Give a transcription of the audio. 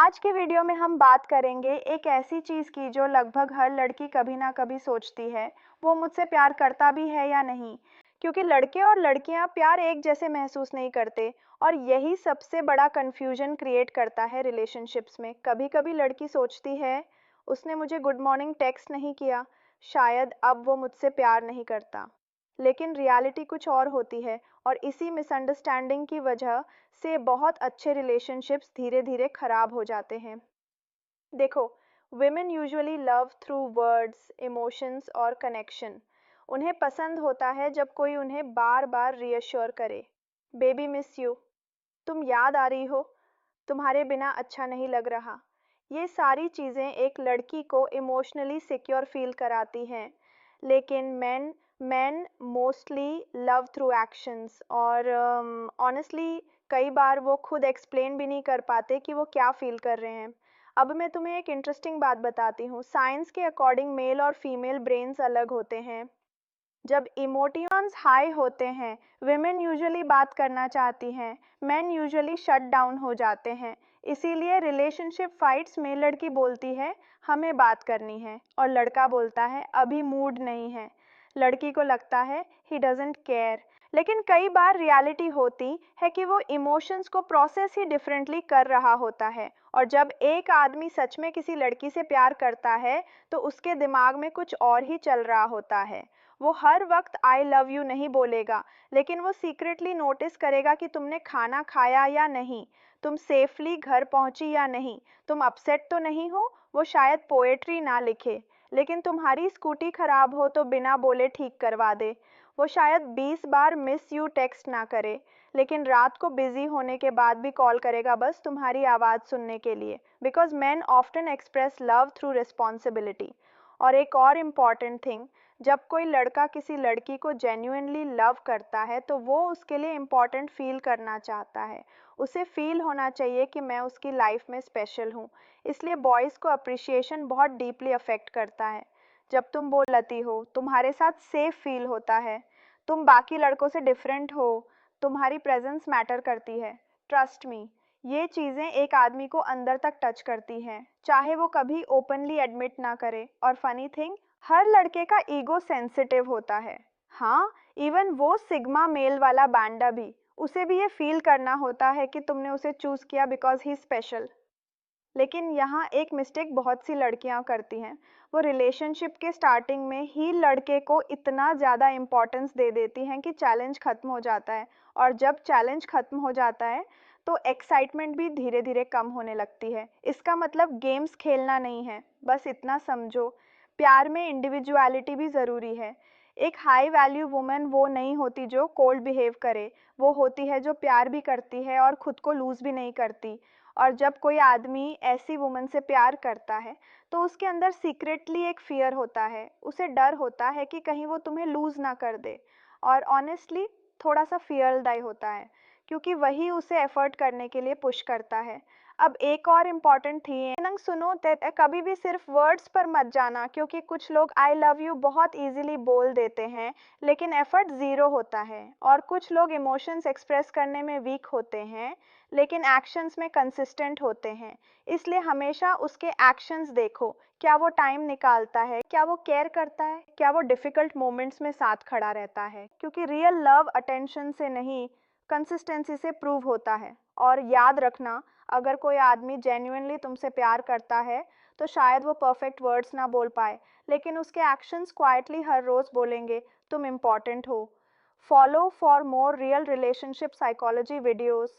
आज के वीडियो में हम बात करेंगे एक ऐसी चीज़ की जो लगभग हर लड़की कभी ना कभी सोचती है, वो मुझसे प्यार करता भी है या नहीं। क्योंकि लड़के और लड़कियां प्यार एक जैसे महसूस नहीं करते और यही सबसे बड़ा कन्फ्यूजन क्रिएट करता है रिलेशनशिप्स में। कभी कभी लड़की सोचती है, उसने मुझे गुड मॉर्निंग टेक्स्ट नहीं किया, शायद अब वो मुझसे प्यार नहीं करता। लेकिन रियलिटी कुछ और होती है और इसी मिसअंडरस्टैंडिंग की वजह से बहुत अच्छे रिलेशनशिप्स धीरे धीरे खराब हो जाते हैं। देखो, women usually love through words, emotions और कनेक्शन। उन्हें पसंद होता है जब कोई उन्हें बार बार रीअश्योर करे, बेबी मिस यू, तुम याद आ रही हो, तुम्हारे बिना अच्छा नहीं लग रहा। ये सारी चीज़ें एक लड़की को इमोशनली सिक्योर फील कराती हैं। लेकिन man mostly love through actions और ऑनेस्टली कई बार वो खुद एक्सप्लेन भी नहीं कर पाते कि वो क्या फील कर रहे हैं। अब मैं तुम्हें एक इंटरेस्टिंग बात बताती हूँ। साइंस के अकॉर्डिंग मेल और फीमेल ब्रेन्स अलग होते हैं। जब इमोटिकॉन्स हाई होते हैं, विमेन यूजुअली बात करना चाहती हैं, मेन यूजुअली शट डाउन हो जाते हैं। इसीलिए रिलेशनशिप फाइट्स में लड़की बोलती है हमें बात करनी है और लड़का बोलता है अभी मूड नहीं है। लड़की को लगता है ही डजंट केयर। लेकिन कई बार रियलिटी होती है कि वो इमोशंस को प्रोसेस ही डिफरेंटली कर रहा होता है। और जब एक आदमी सच में किसी लड़की से प्यार करता है तो उसके दिमाग में कुछ और ही चल रहा होता है। वो हर वक्त आई लव यू नहीं बोलेगा, लेकिन वो सीक्रेटली नोटिस करेगा कि तुमने खाना खाया या नहीं, तुम सेफली घर पहुंची या नहीं, तुम अपसेट तो नहीं हो। वो शायद पोएट्री ना लिखे, लेकिन तुम्हारी स्कूटी खराब हो तो बिना बोले ठीक करवा दे। वो शायद 20 बार मिस यू टेक्स्ट ना करे, लेकिन रात को बिजी होने के बाद भी कॉल करेगा बस तुम्हारी आवाज़ सुनने के लिए। Because man often express love through responsibility. और एक और इम्पॉर्टेंट थिंग, जब कोई लड़का किसी लड़की को जेन्युइनली लव करता है तो वो उसके लिए इम्पॉर्टेंट फील करना चाहता है। उसे फील होना चाहिए कि मैं उसकी लाइफ में स्पेशल हूँ। इसलिए बॉयज़ को अप्रिसिएशन बहुत डीपली अफेक्ट करता है। जब तुम बोलती हो, तुम्हारे साथ सेफ फील होता है, तुम बाकी लड़कों से डिफरेंट हो, तुम्हारी प्रेजेंस मैटर करती है। ट्रस्ट मी, ये चीज़ें एक आदमी को अंदर तक टच करती हैं, चाहे वो कभी ओपनली एडमिट ना करे। और फनी थिंग, हर लड़के का ईगो सेंसिटिव होता है। हाँ, इवन वो सिग्मा मेल वाला बैंडा भी, उसे भी ये फील करना होता है कि तुमने उसे चूज किया बिकॉज ही स्पेशल। लेकिन यहाँ एक मिस्टेक बहुत सी लड़कियाँ करती हैं। वो रिलेशनशिप के स्टार्टिंग में ही लड़के को इतना ज़्यादा इम्पोर्टेंस दे देती हैं कि चैलेंज ख़त्म हो जाता है। और जब चैलेंज ख़त्म हो जाता है तो एक्साइटमेंट भी धीरे धीरे कम होने लगती है। इसका मतलब गेम्स खेलना नहीं है, बस इतना समझो, प्यार में इंडिविजुअलिटी भी ज़रूरी है। एक हाई वैल्यू वुमेन वो नहीं होती जो कोल्ड बिहेव करे, वो होती है जो प्यार भी करती है और खुद को लूज़ भी नहीं करती। और जब कोई आदमी ऐसी वुमन से प्यार करता है तो उसके अंदर सीक्रेटली एक फियर होता है। उसे डर होता है कि कहीं वो तुम्हें लूज़ ना कर दे। और ऑनेस्टली थोड़ा सा फियरदाई होता है, क्योंकि वही उसे एफर्ट करने के लिए पुश करता है। अब एक और इम्पॉर्टेंट थी नंग सुनो, कभी भी सिर्फ वर्ड्स पर मत जाना, क्योंकि कुछ लोग आई लव यू बहुत इजीली बोल देते हैं लेकिन एफर्ट ज़ीरो होता है। और कुछ लोग इमोशंस एक्सप्रेस करने में वीक होते हैं लेकिन एक्शंस में कंसिस्टेंट होते हैं। इसलिए हमेशा उसके एक्शंस देखो, क्या वो टाइम निकालता है, क्या वो केयर करता है, क्या वो डिफ़िकल्ट मोमेंट्स में साथ खड़ा रहता है। क्योंकि रियल लव अटेंशन से नहीं, कंसिस्टेंसी से प्रूव होता है। और याद रखना, अगर कोई आदमी जेन्युइनली तुमसे प्यार करता है तो शायद वो परफेक्ट वर्ड्स ना बोल पाए, लेकिन उसके एक्शंस क्वाइटली हर रोज़ बोलेंगे तुम इम्पॉर्टेंट हो। Follow for more real relationship psychology videos.